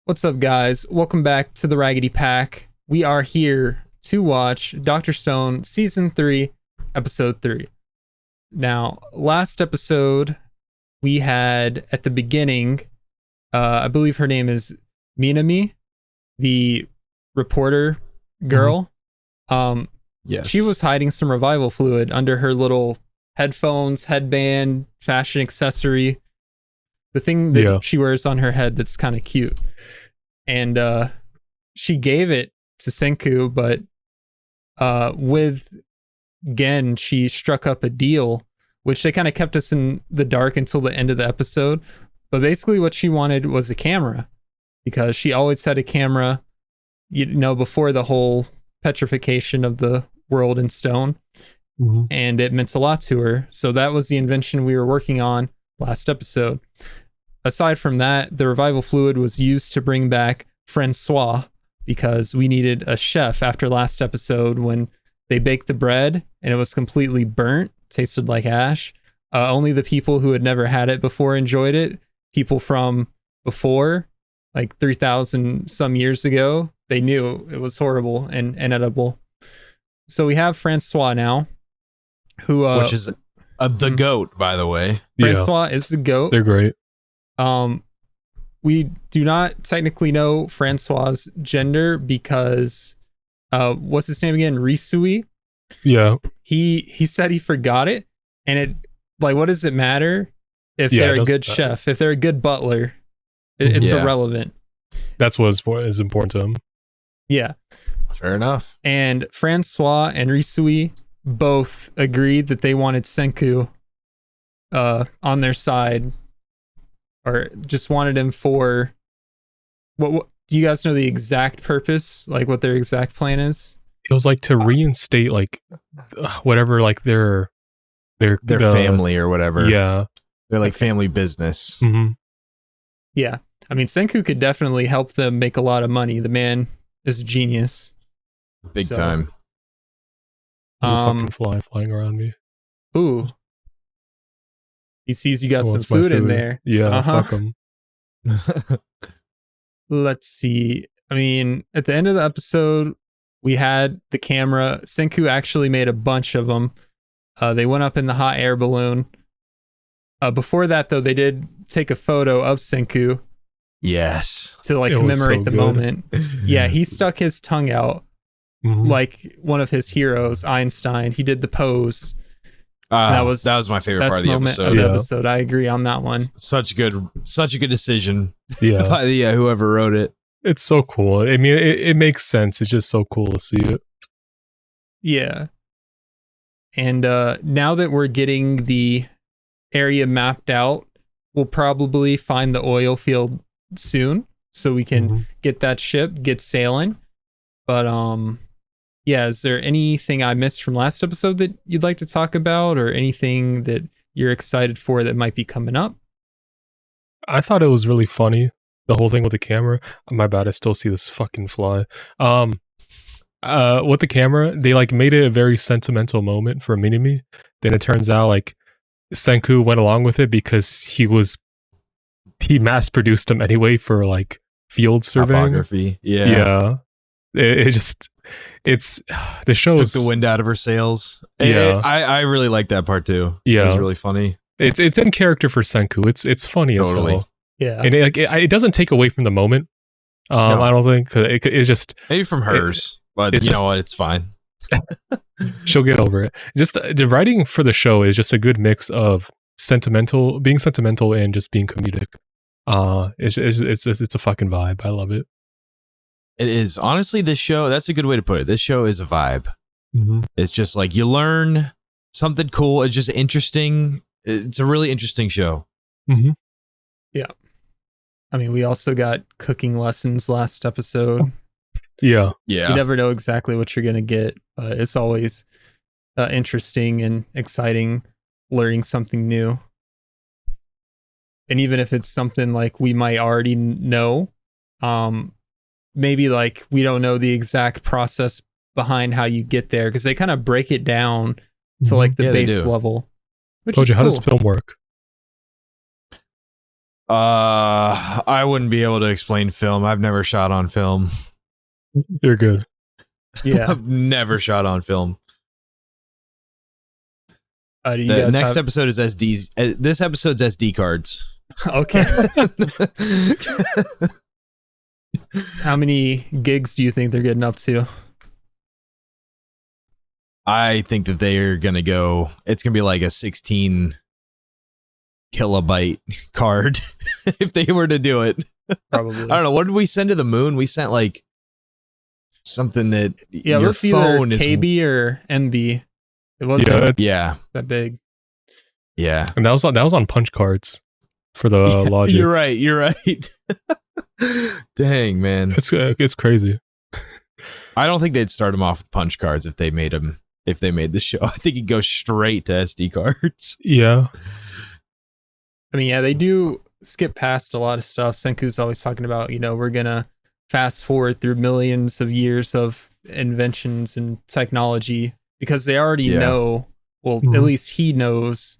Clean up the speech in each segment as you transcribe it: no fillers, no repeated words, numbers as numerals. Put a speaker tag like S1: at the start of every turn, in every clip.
S1: What's up, guys? Welcome back to the Raggedy Pack. We are here to watch Dr. Stone Season 3, Episode 3. Now, last episode, we had at the beginning, I believe her name is Minami, the reporter girl.
S2: Yes.
S1: She was hiding some revival fluid under her little headphones, headband, fashion accessory. The thing that she wears on her head that's kind of cute. And she gave it to Senku, but with Gen, she struck up a deal, which they kind of kept us in the dark until the end of the episode. But basically what she wanted was a camera, because she always had a camera, before the whole petrification of the world in stone.
S3: Mm-hmm.
S1: And it meant a lot to her. So that was the invention we were working on last episode. Aside from that, the revival fluid was used to bring back Francois, because we needed a chef after last episode when they baked the bread and it was completely burnt, tasted like ash. Only the people who had never had it before enjoyed it. People from before, like 3,000 some years ago, they knew it was horrible and inedible. So we have Francois now, who
S2: which is the goat, by the way.
S1: Francois is the goat.
S3: They're great.
S1: We do not technically know Francois's gender because what's his name again? Risui.
S3: Yeah.
S1: He said he forgot it, and it, like, what does it matter if they're a good chef, if they're a good butler? It's irrelevant.
S3: That's what is important to him.
S1: Yeah.
S2: Fair enough.
S1: And Francois and Risui both agreed that they wanted Senku on their side, or just wanted him for what do you guys know the exact purpose, like what their exact plan is?
S3: It was like to reinstate like whatever, like their
S2: family or whatever.
S3: Yeah.
S2: They're like family business.
S3: Mm-hmm.
S1: Yeah. I mean, Senku could definitely help them make a lot of money. The man is a genius.
S2: Big time.
S3: Fucking fly flying around me.
S1: Ooh. He sees you got some food in there.
S3: Yeah, fuck him.
S1: Let's see. I mean, at the end of the episode, we had the camera. Senku actually made a bunch of them. They went up in the hot air balloon. Before that, though, they did take a photo of Senku.
S2: Yes.
S1: To like commemorate the moment. Yeah, he stuck his tongue out like one of his heroes, Einstein. He did the pose. That was
S2: my favorite part of
S1: the episode. I agree on that one.
S2: Such a good decision.
S3: Yeah.
S2: By whoever wrote it.
S3: It's so cool. I mean, it makes sense. It's just so cool to see it.
S1: Yeah. And now that we're getting the area mapped out, we'll probably find the oil field soon, so we can get that ship, get sailing. But yeah, is there anything I missed from last episode that you'd like to talk about, or anything that you're excited for that might be coming up?
S3: I thought it was really funny, the whole thing with the camera. My bad, I still see this fucking fly. With the camera, they like made it a very sentimental moment for Minami. Then it turns out like Senku went along with it because he mass produced them anyway for like field surveying.
S2: Topography. Yeah.
S3: Yeah. It's the show
S2: took the wind out of her sails.
S3: Yeah.
S2: I really like that part too.
S3: Yeah.
S2: It was really funny.
S3: It's in character for Senku. It's funny as hell.
S1: Yeah.
S3: And it doesn't take away from the moment.
S2: No.
S3: I don't think, cause it's just
S2: maybe from hers, but you know what? It's fine.
S3: She'll get over it. Just the writing for the show is just a good mix of being sentimental and just being comedic. It's a fucking vibe. I love it.
S2: It is. Honestly, this show, that's a good way to put it. This show is a vibe.
S3: Mm-hmm.
S2: It's just like you learn something cool. It's just interesting. It's a really interesting show.
S3: Mm-hmm.
S1: Yeah. I mean, we also got cooking lessons last episode.
S3: Yeah.
S2: Yeah.
S1: You never know exactly what you're going to get. It's always interesting and exciting learning something new. And even if it's something like we might already know, maybe like we don't know the exact process behind how you get there, because they kind of break it down to like the base level. Which
S3: Told
S1: is
S3: you, how
S1: cool.
S3: does film work?
S2: I wouldn't be able to explain film. I've never shot on film.
S3: You're good.
S1: Yeah.
S2: I've never shot on film.
S1: Do you
S2: The
S1: guys
S2: next
S1: have-
S2: episode is SDs. This episode's SD cards.
S1: Okay. How many gigs do you think they're getting up to?
S2: I think that they're gonna go. It's gonna be like a 16 kilobyte card if they were to do it.
S1: Probably.
S2: I don't know. What did we send to the moon? We sent like something that
S1: Yeah,
S2: your
S1: let's either
S2: phone is.
S1: KB or MB. It wasn't
S2: Yeah,
S1: that big.
S2: yeah.
S3: And that was on punch cards for the logic.
S2: You're right. You're right. Dang, man.
S3: It's crazy.
S2: I don't think they'd start them off with punch cards if they made them. If they made the show, I think he'd go straight to SD cards.
S3: Yeah.
S1: I mean, yeah, they do skip past a lot of stuff. Senku's always talking about, we're going to fast forward through millions of years of inventions and technology because they already know, well, at least he knows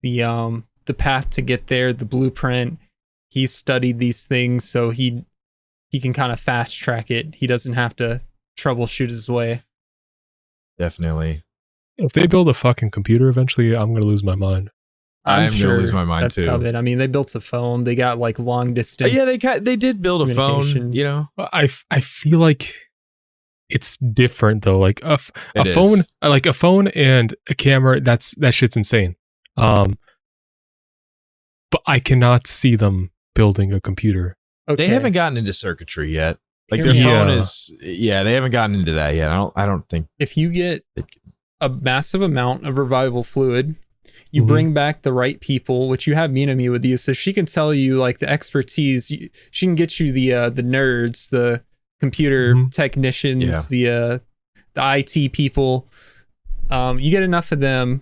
S1: the path to get there, the blueprint. He's studied these things, so he can kind of fast track it. He doesn't have to troubleshoot his way.
S2: Definitely.
S3: If they build a fucking computer eventually, I'm gonna lose my mind.
S2: I'm gonna lose my mind
S1: that's
S2: too.
S1: Coming. I mean, they built a phone. They got like long distance.
S2: Yeah, they did build a phone.
S1: communication.
S2: You know,
S3: I feel like it's different though. Like a
S2: It
S3: phone,
S2: is.
S3: like a phone and a camera. That shit's insane. But I cannot see them building a computer.
S1: Okay.
S2: They haven't gotten into circuitry yet. Like
S1: Hear
S2: their
S1: me
S2: phone
S3: out.
S2: is. Yeah, they haven't gotten into that yet. I don't think.
S1: If you get a massive amount of revival fluid, you
S3: Mhm.
S1: bring back the right people, which you have Minami with you, so she can tell you like the expertise. She can get you the nerds, the computer
S3: Mhm.
S1: technicians, the IT people. You get enough of them.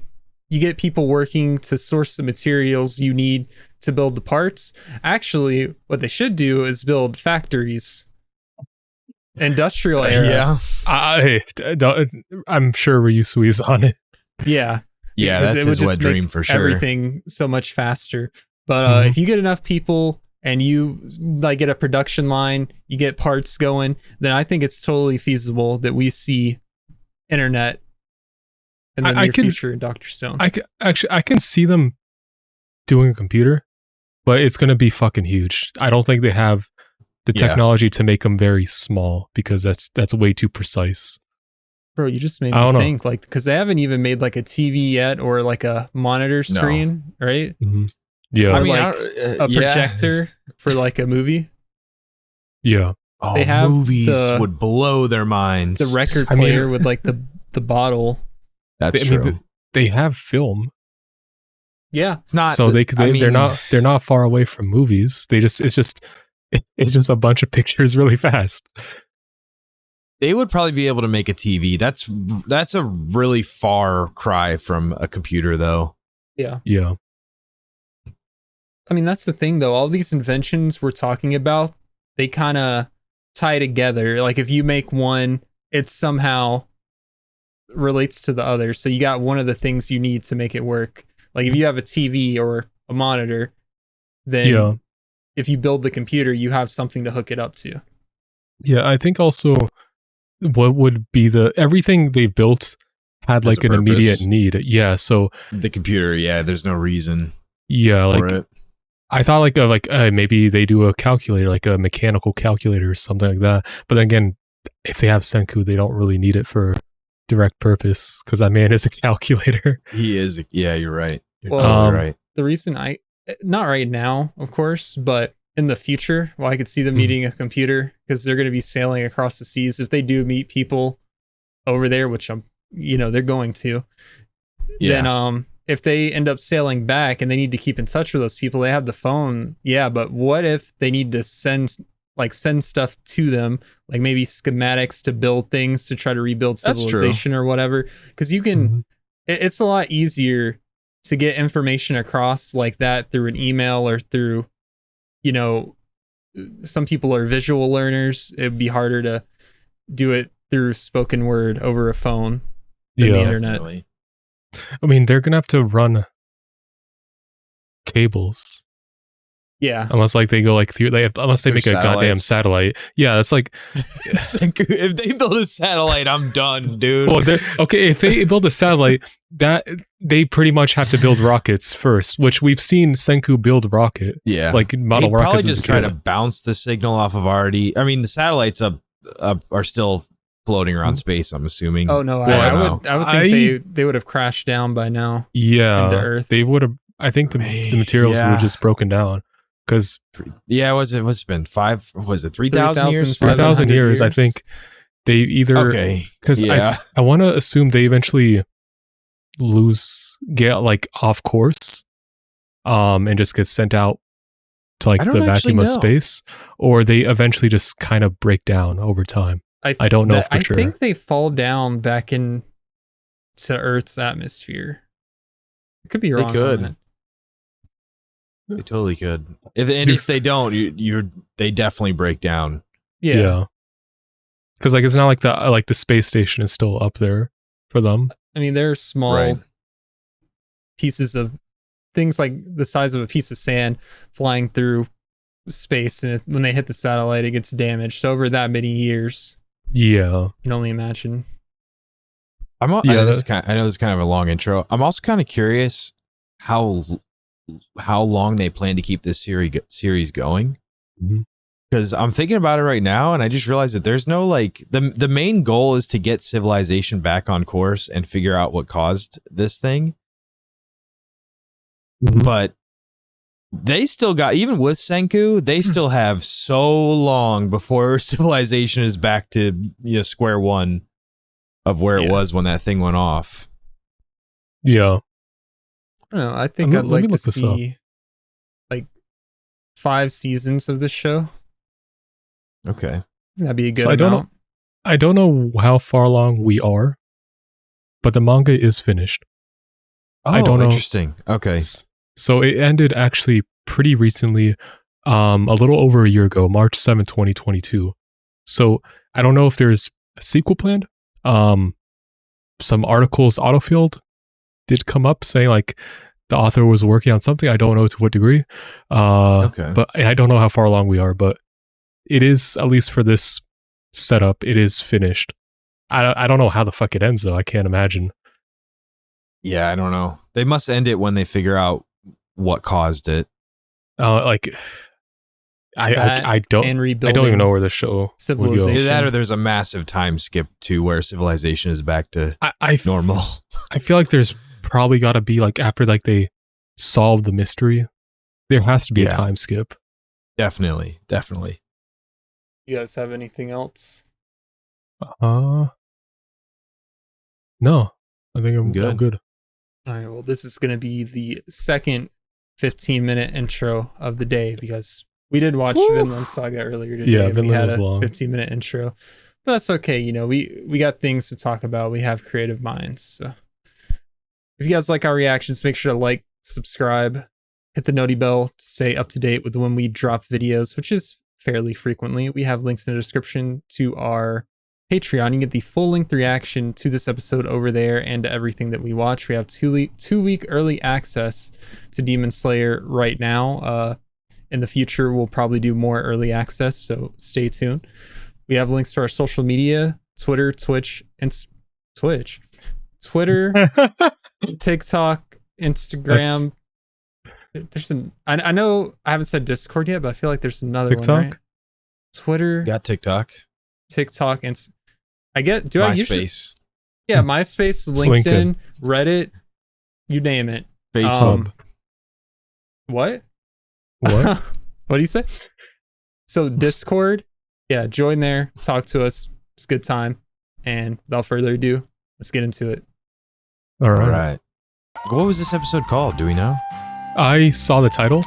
S1: You get people working to source the materials you need to build the parts. Actually, what they should do is build factories. Industrial era.
S3: I'm sure Ryusui's on it.
S1: Yeah.
S2: Yeah,
S1: Because
S2: that's
S1: it would
S2: his wet
S1: just make
S2: dream for sure.
S1: Everything so much faster. But
S3: Mhm.
S1: if you get enough people and you like get a production line, you get parts going, then I think it's totally feasible that we see internet in the near future in Dr. Stone.
S3: I can see them doing a computer, but it's gonna be fucking huge. I don't think they have the
S2: Yeah.
S3: technology to make them very small because that's way too precise.
S1: Bro, you just made
S3: I
S1: me
S3: don't know.
S1: think like because they haven't even made like a TV yet or like a monitor screen, right?
S3: Mhm. Yeah,
S1: I
S2: I
S1: mean,
S2: mean,
S1: like, A
S2: yeah.
S1: projector for like a movie.
S3: yeah.
S2: Oh,
S1: They have
S2: movies
S1: the-
S2: would blow their minds.
S1: The record
S3: I mean-
S1: player with like the bottle.
S2: That's
S3: I mean,
S2: true.
S3: they have film,
S1: Yeah.
S2: It's not.
S3: so they're not far away from movies. It's just a bunch of pictures really fast.
S2: They would probably be able to make a TV. That's a really far cry from a computer, though.
S1: Yeah.
S3: Yeah,
S1: I mean, that's the thing, though. All these inventions we're talking about, they kind of tie together. Like, if you make one, it somehow relates to the other. So you got one of the things you need to make it work. Like, if you have a TV or a monitor, then
S3: yeah,
S1: if you build the computer, you have something to hook it up to.
S3: yeah. I think also what would be everything they built had
S2: Has
S3: like
S2: a
S3: an immediate
S2: purpose.
S3: need. Yeah, so
S2: The computer, yeah. There's no reason
S3: yeah,
S2: for
S3: like
S2: it.
S3: I thought maybe they do a calculator, like a mechanical calculator or something like that. But then again, if they have Senku, they don't really need it for direct purpose because that man is a calculator.
S2: He is. Yeah, you're right. You're
S1: Well,
S2: totally right.
S1: The reason not right now, of course, but in the future, well, I could see them
S3: Mhm.
S1: needing a computer because they're going to be sailing across the seas. If they do meet people over there, which they're going to,
S2: Yeah.
S1: then if they end up sailing back and they need to keep in touch with those people, they have the phone. Yeah, but what if they need to send stuff to them, like maybe schematics to build things to try to rebuild
S2: That's true.
S1: civilization or whatever? Because you can,
S3: Mhm.
S1: it's a lot easier to get information across like that through an email or through, some people are visual learners. It'd be harder to do it through spoken word over a phone than the
S3: Yeah,
S1: internet.
S2: Definitely.
S3: I mean they're gonna have to run cables.
S1: Yeah.
S3: unless like they go like through unless they
S2: Through
S3: make a goddamn
S2: satellites.
S3: satellite. Yeah, it's like
S2: If they build a satellite, I'm done, dude.
S3: well, okay, if they build a satellite, that they pretty much have to build rockets first, which we've seen Senku build rocket,
S2: Yeah,
S3: like model
S2: He'd
S3: rockets.
S2: probably
S3: as
S2: just
S3: a
S2: try
S3: kid.
S2: to bounce the signal off of already. I mean, the satellites are still floating around space. I'm assuming.
S1: Oh no,
S3: Well,
S1: I would think they would have crashed down by now.
S3: Yeah,
S1: into Earth.
S3: they would have. I think the materials would
S2: Yeah.
S3: have just broken down because
S2: Yeah, what's it been 3,000 years?
S3: 3,000 years. I think they either
S2: Okay,
S3: because
S2: yeah.
S3: I want to assume they eventually get like off course, and just get sent out to like
S2: I
S3: the
S2: don't actually
S3: vacuum of
S2: know.
S3: space, or they eventually just kind of break down over time. I don't know for sure.
S1: I think they fall down back in to Earth's atmosphere. I could be wrong.
S2: could.
S1: On that.
S2: They totally could. If they don't, they definitely break down.
S1: Yeah.
S3: Because like it's not like the space station is still up there for them.
S1: I mean, there are small
S2: Right.
S1: pieces of things like the size of a piece of sand flying through space, and when they hit the satellite, it gets damaged. So over that many years,
S3: Yeah.
S1: you can only imagine.
S2: I know
S3: Yeah,
S2: this is kind of a long intro. I'm also kind of curious how long they plan to keep this series going.
S3: Mhm.
S2: Because I'm thinking about it right now, and I just realized that there's no like the main goal is to get civilization back on course and figure out what caused this thing.
S3: Mhm.
S2: But they still got, even with Senku, they still have so long before civilization is back to square one of where it
S1: Yeah.
S2: was when that thing went off.
S3: Yeah.
S1: I don't know. I think
S3: Let
S1: I'd
S3: me
S1: like to
S3: look this up.
S1: see like 5 seasons of this show.
S2: Okay.
S1: That'd be a good
S3: So I don't
S1: amount.
S3: I don't know how far along we are, but the manga is finished. I don't know.
S2: Interesting. Okay.
S3: So it ended actually pretty recently, a little over a year ago, March 7th, 2022. So I don't know if there's a sequel planned. Some articles autofilled did come up saying like the author was working on something. I don't know to what degree.
S2: Okay.
S3: But I don't know how far along we are, but it is, at least for this setup, it is finished. I don't know how the fuck it ends though. I can't imagine.
S2: Yeah, I don't know. They must end it when they figure out what caused it.
S3: Like I don't
S1: And
S3: I
S1: rebuilding
S3: don't even know where the show will
S1: civilization.
S3: go.
S2: Either that or there's a massive time skip to where civilization is back to
S3: I
S2: normal.
S3: I feel like there's probably got to be like after like they solve the mystery, there has to be a
S2: Yeah.
S3: time skip.
S2: Definitely.
S1: You guys have anything else?
S3: No, I think I'm
S2: Good.
S3: good.
S1: All right. Well, this is going to be the second 15-minute intro of the day because we did watch Vinland Saga earlier today.
S3: Yeah,
S1: and we
S3: Vinland
S1: had
S3: was
S1: a
S3: long.
S1: 15-minute intro, but that's okay. You know, we got things to talk about. We have creative minds. So if you guys like our reactions, make sure to like, subscribe, hit the noti bell to stay up to date with when we drop videos, which is fairly frequently. We have links in the description to our Patreon. You can get the full-length reaction to this episode over there and to everything that we watch. We have two-week early access to Demon Slayer right now. In the future, we'll probably do more early access, so stay tuned. We have links to our social media, Twitter, Twitch, Twitter, TikTok, Instagram. There's I know I haven't said Discord yet, but I feel like there's another
S3: TikTok?
S1: one, right? Twitter,
S2: Got TikTok,
S1: TikTok, and I usually
S2: MySpace,
S1: yeah, MySpace, LinkedIn, Reddit, you name it.
S2: Facebook.
S1: What?
S3: What?
S1: What do you say? So Discord, yeah, join there, talk to us. It's a good time. And without further ado, let's get into it.
S3: All
S2: All
S3: right.
S2: right. What was this episode called? Do we know?
S3: I saw the title.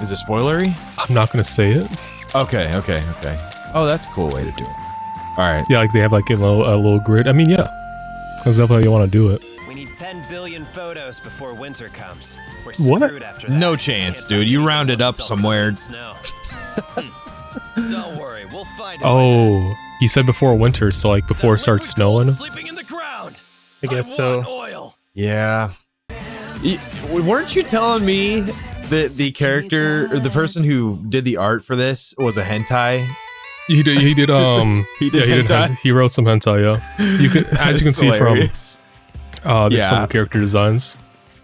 S2: Is it spoilery?
S3: I'm not gonna say it.
S2: Okay. Oh, that's a cool way to do it. All right.
S3: Yeah, like they have like a little grid. I mean, yeah, that's definitely how you want to do it.
S4: We need 10 billion photos before winter comes. We're
S3: What?
S4: screwed after that.
S2: No
S4: We
S2: chance,
S4: can't
S2: dude.
S4: find
S2: You
S4: any
S2: rounded up
S4: photos until
S2: somewhere.
S4: snow. Don't worry, we'll find it. by
S3: Oh, he said before winter, so like
S4: then.
S3: before it starts
S4: The liquid
S3: snowing.
S4: gold sleeping in the ground.
S1: I guess so.
S4: want oil.
S2: Yeah. Weren't you telling me The character or the person who did the art for this was a hentai.
S3: He did.
S2: He did hentai?
S3: He wrote some hentai. Yeah, you can, as you can see
S2: hilarious.
S3: from, there's some character designs.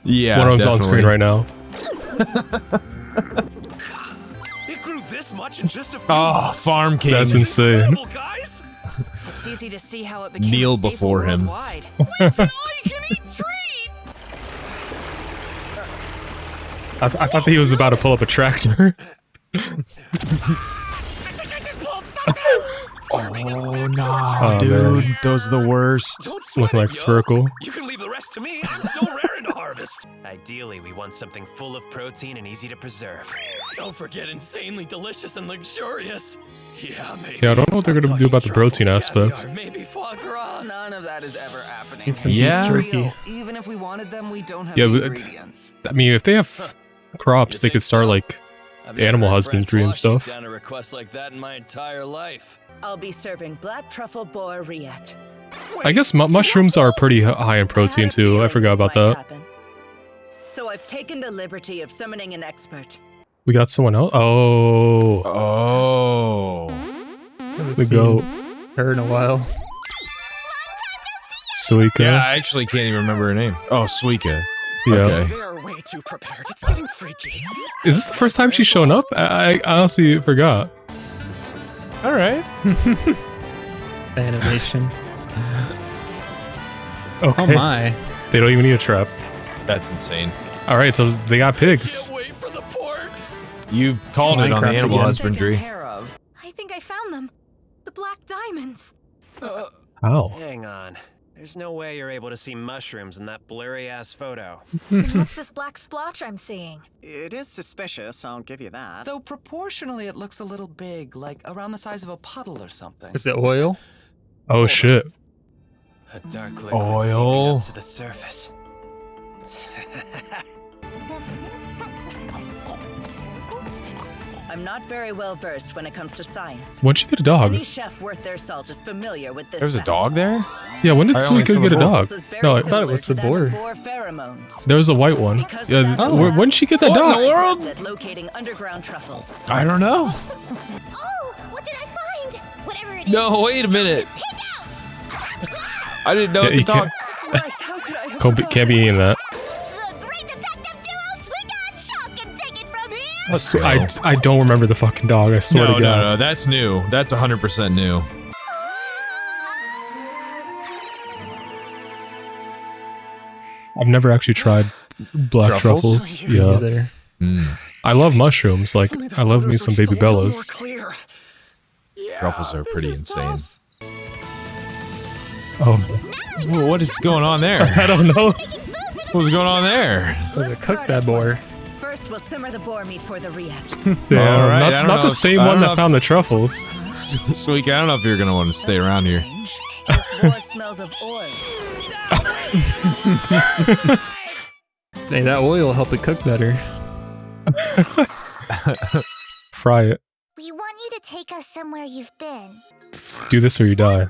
S2: Yeah,
S3: one of them's on screen right now.
S4: It grew this much in just a few months.
S2: Farm King.
S3: That's insane.
S4: Incredible, guys.
S5: It's easy to see how it became
S2: Kneel
S5: a staple
S2: before him.
S5: worldwide.
S4: Wait till I can eat treat.
S3: I thought that he was about to pull up a tractor.
S2: Oh no,
S3: Oh,
S2: dude,
S3: man.
S2: those are the worst.
S4: Don't sweat
S3: Looking
S4: it,
S3: like
S4: yo.
S3: Sphyrkle.
S4: You can leave the rest to me. I'm still raring to harvest. Ideally, we want something full of protein and easy to preserve. Don't forget insanely delicious and luxurious. Yeah, maybe.
S3: Yeah, I don't know what they're gonna do about the protein aspect.
S4: Maybe foie gras.
S6: None of that is ever happening.
S1: It's some
S2: Yeah.
S1: beef jerky.
S6: Real. Even if we wanted them, we don't have
S3: Yeah,
S6: the
S3: but-
S6: ingredients.
S3: I mean, if they have crops, they could start like animal husbandry and stuff.
S7: Down a request like that in my entire life.
S5: I'll be serving black truffle boar rillette.
S3: I guess mushrooms are pretty high in protein too. I forgot about that.
S5: So I've taken the liberty of summoning an expert.
S3: We got someone else. Oh,
S2: Oh,
S1: Haven't
S3: the
S1: seen
S3: goat,
S1: her in a while.
S3: Suika.
S2: yeah. I actually can't even remember her name. Oh, Suika.
S3: Yeah.
S2: Okay.
S6: They are way too prepared. It's getting freaky.
S3: Is this the first time she's shown up? I honestly forgot.
S2: All right.
S1: Animation.
S3: Okay.
S1: Oh my.
S3: They don't even need a trap.
S2: That's insane.
S3: All right, they got pigs.
S7: Can't wait for the pork.
S2: You called it on the
S1: Minecraft
S2: animal
S1: again.
S2: husbandry.
S6: Taken care of.
S8: I think I found them. The black diamonds.
S3: How?
S4: Hang on. There's no way you're able to see mushrooms in that blurry-ass photo.
S8: What's this black splotch I'm seeing?
S6: It is suspicious, I'll give you that. Though proportionally it looks a little big, like around the size of a puddle or something.
S1: Is it oil?
S3: Oh shit.
S4: A dark liquid
S2: Oil.
S4: seeping up to the surface.
S5: I'm not very well versed when it comes to science.
S3: When'd she get a dog?
S5: Any chef worth their salt is familiar with this.
S2: There's a
S5: fact.
S2: dog there.
S3: Yeah, when did
S2: I only saw
S3: Suika get a
S2: the
S3: dog?
S5: This is very
S3: No, I
S1: thought it was
S5: similar
S1: the
S5: to that
S1: boar.
S5: of boar pheromones.
S3: there was a white one.
S5: Because of
S3: Yeah,
S5: that
S1: Oh.
S3: when did she get that
S2: What in the
S3: dog?
S2: world?
S5: At locating underground truffles.
S2: I don't know.
S8: Oh, what did I find? Whatever it is.
S2: No, wait a minute.
S8: Pig out.
S2: I didn't know
S3: Yeah,
S2: the
S3: you
S2: dog.
S5: Right, how could I have
S3: Can't be eating that.
S8: The great detective duo, Suika and Chuck, can take it from here.
S3: I don't remember the fucking dog. I swear
S2: No,
S3: to
S2: no,
S3: God.
S2: no. That's new. That's 100% new.
S3: I've never actually tried black
S2: Truffles?
S3: truffles. Yeah,
S1: There.
S3: I love mushrooms. Like I love me some baby bellas.
S6: Clear.
S2: Truffles are pretty insane.
S3: Oh,
S2: Whoa, what is going on there?
S3: I don't know.
S2: What's going on there?
S1: Was it cook that boar?
S5: First, we'll simmer the boar meat for the rillette.
S3: Yeah,
S2: All right, I
S3: not,
S2: don't
S3: not
S2: know
S3: the
S2: if-
S3: same
S2: I
S3: one
S2: don't know
S3: that
S2: if-
S3: found the truffles.
S2: Sweek, I don't know if you're gonna want to stay around here.
S5: Strange. This boar smells of oil.
S1: Hey, that oil will help it cook better.
S3: Fry it.
S8: We want you to take us somewhere you've been.
S3: Do this or you die.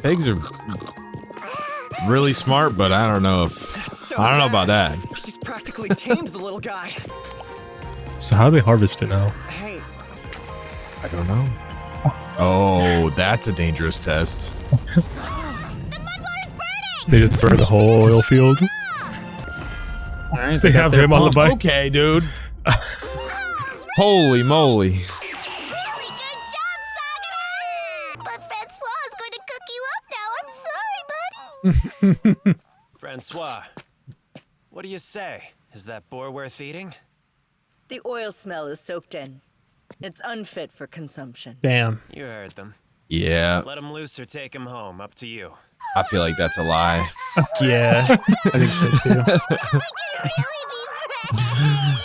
S2: Pigs are really smart, but I don't know if
S6: So
S2: I don't know
S6: bad.
S2: about that.
S6: She's practically tamed the little guy.
S3: So how do they harvest it now?
S6: Hey,
S2: I don't know. Oh, that's a dangerous test.
S3: They just burn the whole oil field.
S1: All right,
S3: They
S1: got
S3: have
S1: their
S3: him on the
S1: pump.
S3: bike.
S2: Okay, dude. Holy moly.
S8: Really good job, Saginaw! But Francois is going to cook you up now. I'm sorry, buddy.
S4: Francois, what do you say? Is that boar worth eating?
S5: The oil smell is soaked in. It's unfit for consumption.
S1: Damn.
S4: You heard them.
S2: Yeah,
S4: Let him loose or take him home. Up to you.
S2: I feel like that's a lie.
S1: Yeah, I think so too.
S8: Really be friends.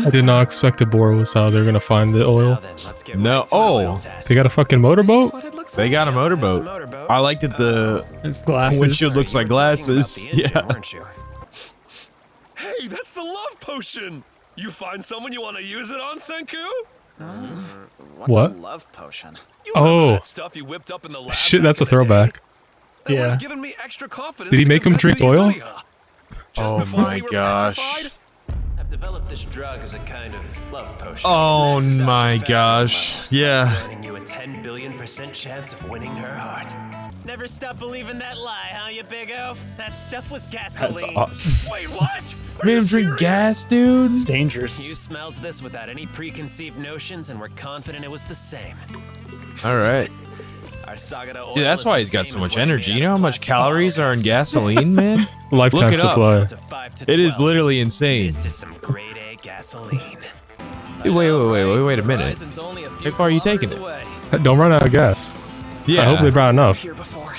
S3: I did not expect a boar was how they're gonna find the
S4: Now
S3: oil.
S4: then, let's get
S2: No-
S4: right to an
S2: oh,
S4: oil test.
S3: They got a fucking motorboat?
S6: what it looks
S2: They
S6: like.
S2: got a
S4: It's a
S2: motorboat.
S4: motorboat.
S2: I like that the
S1: It's glasses.
S2: windshield looks like
S4: You were talking about
S2: glasses.
S4: the engine,
S2: Yeah.
S4: weren't you?
S7: Hey, that's the love potion. You find someone you want to use it on, Senku?
S6: What's
S3: What?
S6: a love potion?
S7: You remember
S3: Oh.
S7: that stuff you whipped up in the lab
S3: Shit,
S7: back
S3: that's a
S7: in the day?
S3: throwback.
S7: That
S1: Yeah.
S7: would've given me extra confidence
S3: Did he
S7: to
S3: make him
S7: compete
S3: drink
S7: with
S3: oil?
S7: Yuzuya. Just
S2: Oh
S7: before
S2: my
S7: we were
S2: gosh.
S7: petrified,
S4: Have Develop this drug as a kind of love potion.
S2: Oh
S4: Maxes out
S2: my
S4: your pheromone
S2: gosh.
S4: levels,
S2: Yeah.
S4: granting you a 10 billion% chance of winning her heart. Never stop believing that lie, huh, you big O? That stuff was gasoline.
S2: That's awesome.
S4: Wait, what?
S2: Made him drink gas, dude.
S1: It's
S4: You
S1: dangerous.
S4: smelled this without any preconceived notions and were confident it was the same.
S2: All right.
S4: Our Sagara oil
S2: Dude, that's
S4: is
S2: why
S4: the
S2: he's got
S4: same
S2: so
S4: as
S2: much
S4: what we
S2: energy.
S4: made
S2: You know
S4: out
S2: how
S4: of
S2: much
S4: plastic
S2: calories are in gasoline, man?
S3: Lifetime
S2: Look it up.
S3: supply.
S4: To 5 to
S2: It is
S4: 12.
S2: literally insane.
S4: This is some grade A gasoline.
S2: Wait a minute.
S4: Horizon's only a few
S2: How far are you taking
S4: kilometers
S2: it?
S4: away.
S3: Don't run out of gas.
S2: Yeah.
S3: I hope they brought enough.
S6: Here before.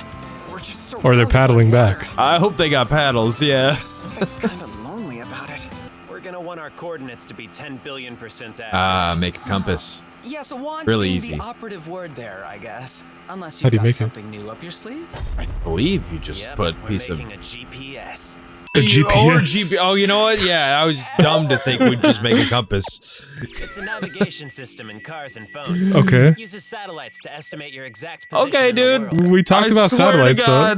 S6: We're just
S3: Or they're
S6: surrounded by
S3: paddling
S6: water.
S3: back.
S2: I hope they got paddles, yeah.
S6: Something kind of lonely about it.
S4: We're gonna want our coordinates to be 10 billion% accurate.
S2: Make a compass.
S6: Yes, a want
S2: Really
S6: being
S2: easy.
S6: the operative word there, I guess. Unless
S3: How
S6: you've
S3: do you
S6: got
S3: make it?
S6: something new up your sleeve.
S2: I believe you just
S4: Yep,
S2: put
S4: we're
S2: piece of
S4: making a GPS.
S3: A
S2: Or
S3: GPS.
S2: Oh, you know what? Yeah, I was dumb to think we'd just make a compass.
S4: It's a navigation system in cars and phones.
S3: Okay.
S4: Uses satellites to estimate your exact position
S2: Okay,
S4: in the
S2: dude.
S4: world.
S3: We talked about
S2: I swear to
S3: satellites, though.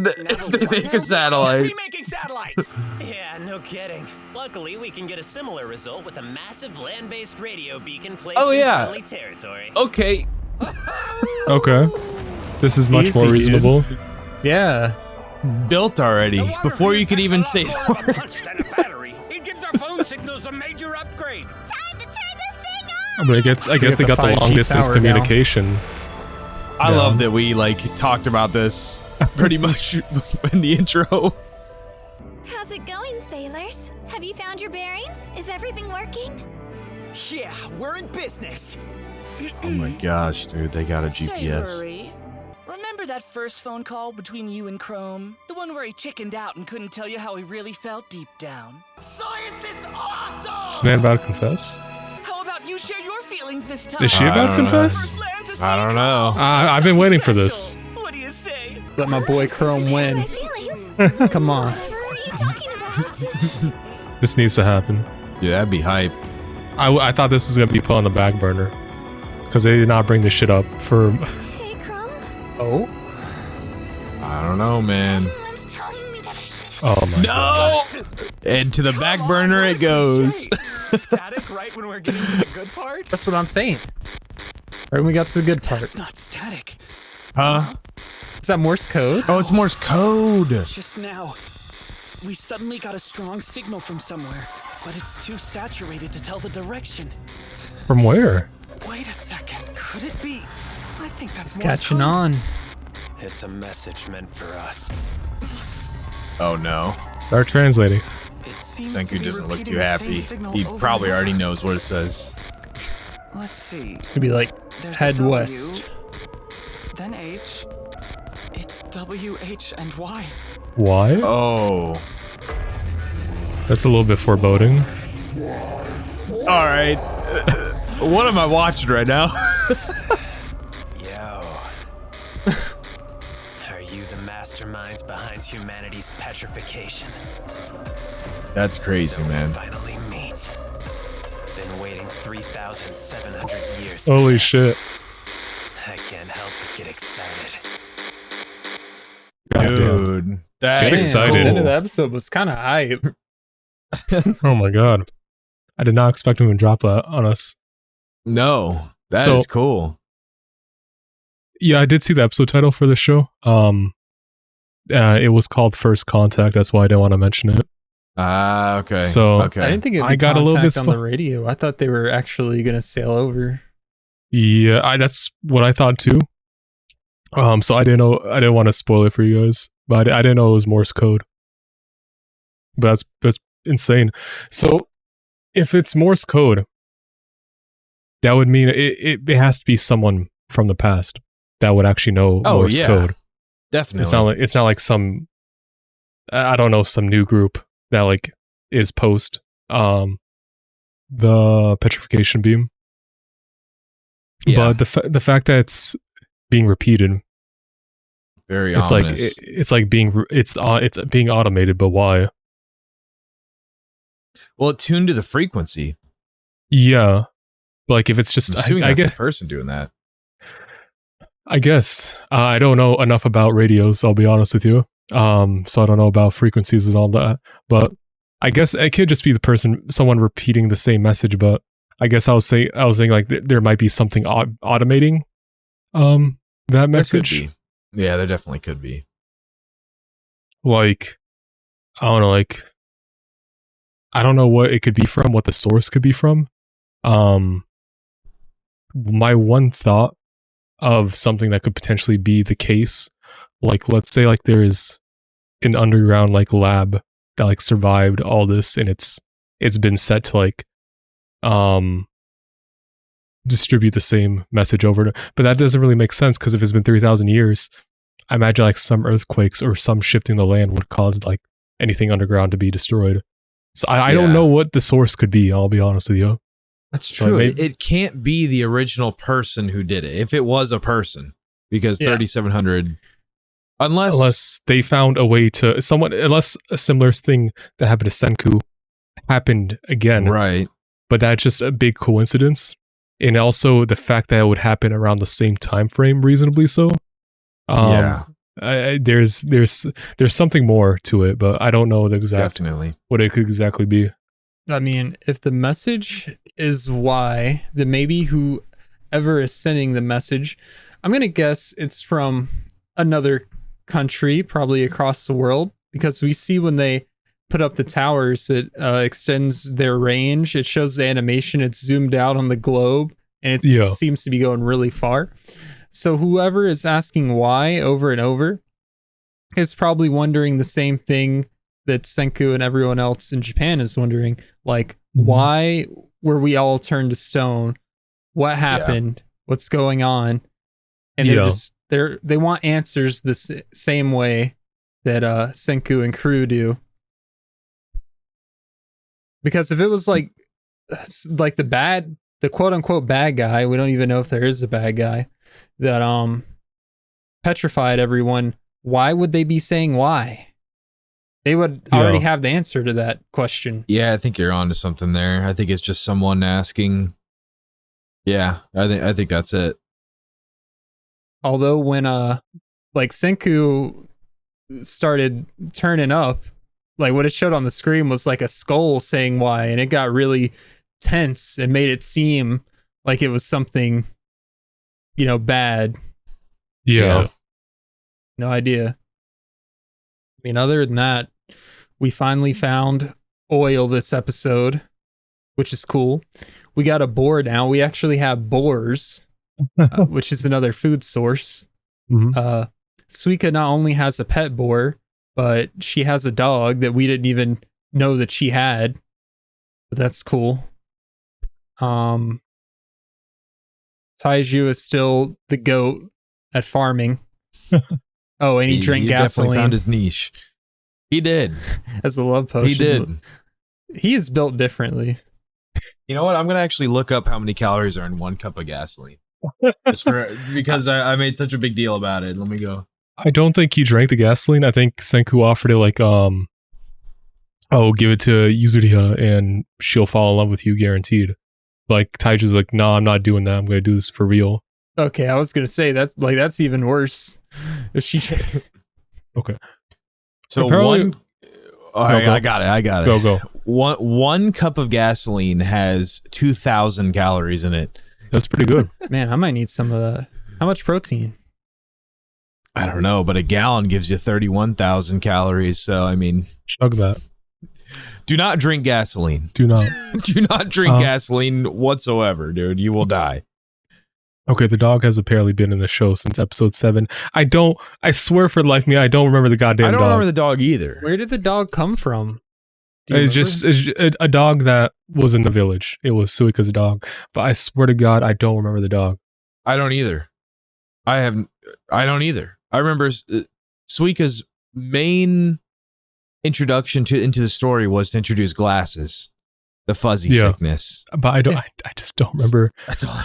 S2: God, they make a satellite.
S4: making satellites. Yeah, no kidding. Luckily, we can get a similar result with a massive land-based radio beacon placed
S2: Oh, yeah.
S4: in friendly territory.
S2: Okay.
S3: Okay. This is much
S1: Easy,
S3: more
S1: dude.
S3: reasonable.
S1: Yeah.
S2: Built already. Before you could even say
S9: More of a punch than a battery. It gives our phone signals a major upgrade.
S8: Time to turn this thing on!
S3: I mean, I guess they
S1: got
S3: got
S1: the
S3: the
S1: 5G
S3: long distance
S1: tower now.
S3: communication.
S2: I
S3: Yeah.
S2: love that we talked about this pretty much in the intro.
S8: How's it going, sailors? Have you found your bearings? Is everything working?
S6: Yeah, we're in business.
S2: Oh my gosh, dude, they got a
S10: Say,
S2: GPS.
S10: Murray, remember that first phone call between you and Chrome? The one where he chickened out and couldn't tell you how he really felt deep down?
S6: Science is awesome!
S3: Is this man about to confess?
S10: How about you share your feelings this time?
S3: Is she
S2: I
S3: about to
S2: don't know.
S3: confess?
S10: Land to see
S2: I don't know.
S10: Chrome.
S3: I've been waiting for this.
S10: Special. What do you say?
S1: Let my boy Chrome
S8: Share
S1: win.
S8: my feelings.
S1: Come on.
S8: Whatever are you talking about?
S3: This needs to happen.
S2: Yeah, that'd be hype.
S3: I thought this was gonna be put on the back burner because they did not bring this shit up for.
S8: Hey, Chrome.
S1: Oh.
S2: I don't know, man.
S8: Everyone's telling me that I should.
S3: Oh my god.
S2: No! And to the back burner it goes.
S6: Static right when we're getting to the good part?
S1: That's what I'm saying. Right when we got to the good part.
S6: It's not static.
S2: Huh?
S1: Is that Morse code?
S2: Oh, it's Morse code.
S10: Just now, we suddenly got a strong signal from somewhere, but it's too saturated to tell the direction.
S3: From where?
S6: Wait a second. Could it be? I think that's
S1: It's
S6: Morse
S1: catching
S6: code.
S1: on.
S4: It's a message meant for us.
S2: Oh no.
S3: Start translating.
S6: It seems to
S2: Senku
S6: be
S2: doesn't look
S6: repeating
S2: too
S6: the same
S2: happy.
S6: signal
S2: He
S6: over
S2: probably
S6: and
S2: already
S6: over.
S2: knows what it says.
S6: Let's see.
S1: It's gonna be like
S6: There's a
S1: head
S6: W,
S1: west.
S6: Then H. It's W, H, and Y.
S3: Why?
S2: Oh.
S3: That's a little bit foreboding.
S2: All right. What am I watching right now?
S4: Yo. Are you the masterminds behind humanity's petrification?
S2: That's crazy,
S4: So
S2: man.
S4: we finally meet. Been waiting 3,700 years.
S3: Holy
S4: past.
S3: shit.
S4: I can't help but get excited.
S3: Goddamn.
S2: Dude. That
S3: Get
S1: Damn,
S2: is
S3: excited.
S1: The end of
S2: cool.
S1: the episode was kind of hype.
S3: Oh my god. I did not expect him to drop that on us.
S2: No. That is
S3: So-
S2: cool.
S3: Yeah, I did see the episode title for the show. It was called First Contact. That's why I didn't want to mention it.
S2: Ah, okay.
S3: So-
S2: okay.
S1: I didn't think it'd
S3: I
S1: be
S3: got a little bit
S1: contact on the radio. I thought they were actually gonna sail over.
S3: Yeah, that's what I thought too. So I didn't want to spoil it for you guys, but I didn't know it was Morse code. But that's insane. So if it's Morse code, that would mean it has to be someone from the past that would actually know
S2: Oh,
S3: Morse
S2: yeah.
S3: code.
S2: Definitely.
S3: It's not like some, I don't know, some new group that like is post the petrification beam.
S2: Yeah.
S3: But the fact that it's being repeated,
S2: Very
S3: it's
S2: ominous.
S3: like it's like it's being automated. But why?
S2: Well, it tuned to the frequency.
S3: Yeah, but like if it's just
S2: I'm assuming
S3: I
S2: that's
S3: guess
S2: a person doing that.
S3: I don't know enough about radios. I'll be honest with you. So I don't know about frequencies and all that. But I guess it could just be someone repeating the same message, but I guess I was saying like there might be something automating that message.
S2: There could be. Yeah, there definitely could be.
S3: Like, I don't know, like, I don't know what it could be from, what the source could be from. My one thought of something that could potentially be the case, like, let's say like there is an underground like lab that like survived all this, and it's been set to like distribute the same message over to, but that doesn't really make sense, because if it's been 3,000 years, I imagine like some earthquakes or some shifting the land would cause like anything underground to be destroyed. So I don't know what the source could be, I'll be honest with you.
S2: That's true. It can't be the original person who did it, if it was a person, because 3,700, unless
S3: they found a way to unless a similar thing that happened to Senku happened again,
S2: right?
S3: But that's just a big coincidence, and also the fact that it would happen around the same time frame, reasonably so. There's something more to it, but I don't know the exact what it could exactly be.
S1: I mean, if the message is why, then maybe whoever is sending the message, I'm gonna guess it's from another country, probably across the world, because we see when they put up the towers, it extends their range. It shows the animation. It's zoomed out on the globe, and it seems to be going really far. So whoever is asking why over and over is probably wondering the same thing that Senku and everyone else in Japan is wondering, like, why were we all turned to stone? What happened? What's going on? And they want answers the same way that Senku and crew do. Because if it was like the quote unquote bad guy, we don't even know if there is a bad guy, that petrified everyone, why would they be saying why? They would already have the answer to that question.
S2: Yeah, I think you're onto something there. I think it's just someone asking. Yeah, I think that's it.
S1: Although when like Senku started turning up, like what it showed on the screen was like a skull saying why, and it got really tense. It made it seem like it was something, bad.
S3: Yeah.
S1: No idea. I mean, other than that, we finally found oil this episode, which is cool. We got a boar now. We actually have boars, which is another food source. Suika not only has a pet boar, but she has a dog that we didn't even know that she had. But that's cool. Taiju is still the goat at farming. Oh, and he drank gasoline.
S2: Definitely found his niche. He did.
S1: As a love potion.
S2: He did.
S1: He is built differently.
S2: You know what? I'm going to actually look up how many calories are in 1 cup of gasoline. Because I made such a big deal about it. Let me go.
S3: I don't think he drank the gasoline. I think Senku offered it like, give it to Yuzuriha and she'll fall in love with you guaranteed. Like Taiju's like, no, I'm not doing that. I'm going to do this for real.
S1: Okay, I was going to say that's even worse. If she
S3: Okay.
S2: So
S3: apparently,
S2: I got it.
S3: Go.
S2: One cup of gasoline has 2,000 calories in it.
S3: That's pretty good.
S1: Man, I might need some of that. How much protein?
S2: I don't know, but a gallon gives you 31,000 calories. So, I mean,
S3: chug that.
S2: Do not drink gasoline.
S3: Do not.
S2: Do not drink gasoline whatsoever, dude. You will die.
S3: Okay, the dog has apparently been in the show since episode 7. I swear for the life of me, I don't remember the goddamn dog.
S2: I don't remember the dog either.
S1: Where did the dog come from?
S3: It's a dog that was in the village. It was Suika's dog. But I swear to God, I don't remember the dog.
S2: I don't either. I don't either. I remember Suika's main introduction into the story was to introduce glasses. The fuzzy sickness.
S3: But I just don't remember.
S2: That's all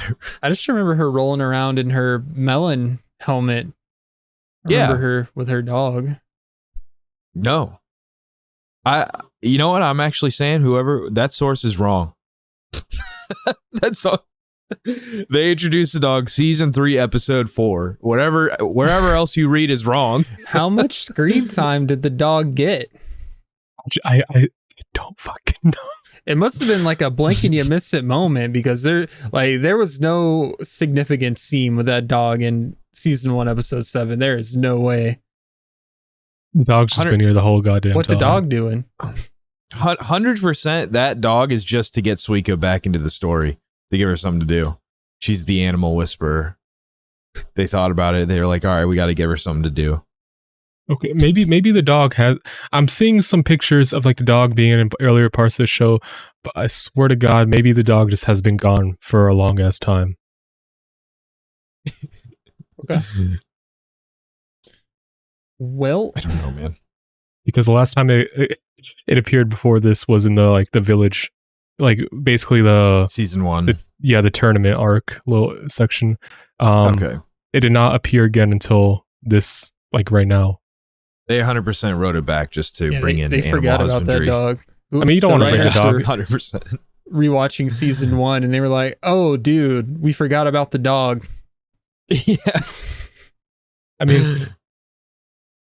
S1: I just remember her rolling around in her melon helmet. I remember her with her dog.
S2: No. You know what I'm actually saying? Whoever, that source is wrong. That's all. They introduced the dog season 3, episode 4. Wherever else you read is wrong.
S1: How much screen time did the dog get?
S3: don't fucking know.
S1: It must have been like a blink and you miss it moment, because there was no significant scene with that dog in season 1, episode 7. There is no way.
S3: The dog's just been here the whole goddamn time.
S1: What the dog doing?
S2: 100% that dog is just to get Suiko back into the story, to give her something to do. She's the animal whisperer. They thought about it. They were like, all right, we got to give her something to do.
S3: Okay, maybe the dog has. I'm seeing some pictures of like the dog being in earlier parts of the show, but I swear to God, maybe the dog just has been gone for a long ass time.
S1: Okay. Well,
S2: I don't know, man.
S3: Because the last time it appeared before this was in the village, like basically the
S2: season 1.
S3: The tournament arc little section.
S2: Okay.
S3: It did not appear again until this, like right now.
S2: They 100% wrote it back just to bring in
S1: they
S2: animal
S1: forgot about
S2: husbandry.
S1: that dog.
S3: I mean, you don't want to bring the dog.
S2: 100%.
S1: Rewatching season 1, and they were like, "Oh, dude, we forgot about the dog."
S2: Yeah.
S3: I mean,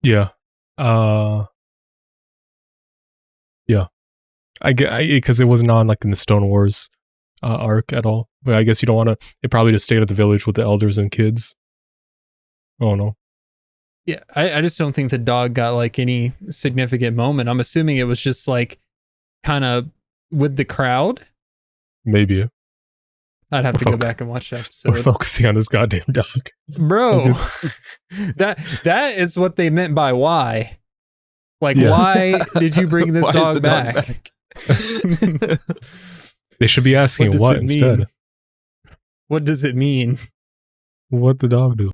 S3: yeah. Yeah. I get because it wasn't on like in the Stone Wars arc at all. But I guess you don't want to. It probably just stayed at the village with the elders and kids. Oh no.
S1: Yeah, I just don't think the dog got like any significant moment. I'm assuming it was just like kind of with the crowd.
S3: Maybe.
S1: I'd have to go back and watch that episode.
S3: We're focusing on this goddamn dog.
S1: Bro, that is what they meant by why. Like, why did you bring this dog back?
S3: They should be asking what instead.
S1: Mean? What does it mean?
S3: What the dog do?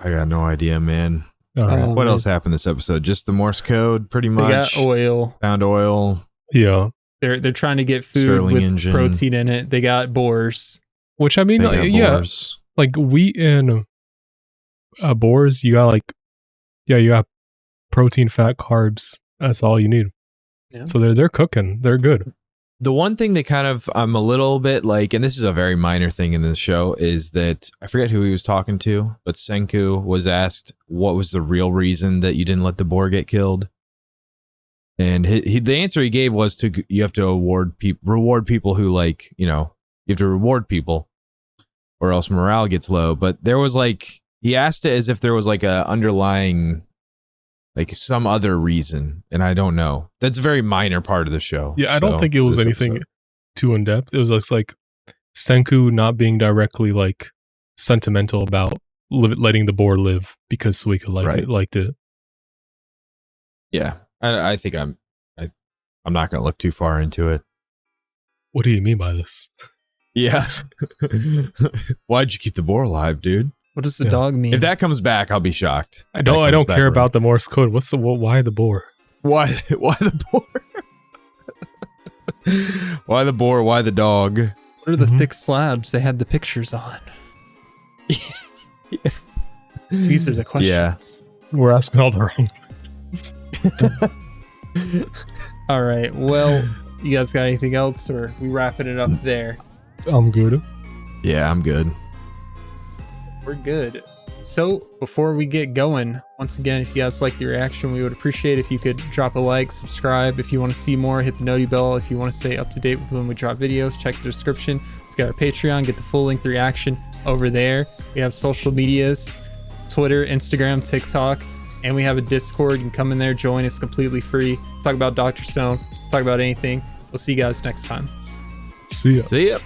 S2: I got no idea, man.
S3: Right.
S2: What else happened this episode? Just the Morse code, pretty much.
S1: They got oil.
S2: Found oil.
S3: Yeah.
S1: They're trying to get food
S2: Sterling
S1: with
S2: engine.
S1: protein in it. They got boars.
S3: Which I mean,
S2: boars.
S3: like wheat and boars, you got you got protein, fat, carbs. That's all you need.
S1: Yeah.
S3: So they're cooking. They're good.
S2: The one thing that kind of I'm a little bit like, and this is a very minor thing in this show, is that I forget who he was talking to, but Senku was asked what was the real reason that you didn't let the boar get killed, and the answer he gave was you have to reward people who like, you have to reward people, or else morale gets low. But there was like, he asked it as if there was like a underlying, like some other reason, and I don't know. That's a very minor part of the show.
S3: Yeah, I don't think it was anything too in depth. It was just like Senku not being directly like sentimental about letting the boar live because Suiko liked it.
S2: Yeah, I think I'm not gonna look too far into it.
S3: What do you mean by this?
S2: Yeah, why'd you keep the boar alive, dude?
S1: What does the dog mean?
S2: If that comes back, I'll be shocked.
S3: I don't care about the Morse code. Why the boar?
S2: Why the boar? Why the boar? Why the dog?
S1: What are the thick slabs they had the pictures on?
S2: Yeah.
S1: These are the questions.
S2: Yeah.
S3: We're asking all the wrong
S1: ones. All right. Well, you guys got anything else, or we wrapping it up there?
S3: I'm good.
S2: Yeah, I'm good.
S1: We're good. So before we get going, once again, if you guys like the reaction, we would appreciate if you could drop a like, subscribe. If you want to see more, hit the noti bell. If you want to stay up to date with when we drop videos, check the description. It's got our Patreon, get the full length reaction over there. We have social medias, Twitter, Instagram, TikTok, and we have a Discord. You can come in there, join. It's completely free. Talk about Dr. Stone, talk about anything. We'll see you guys next time.
S3: See ya.
S2: See ya.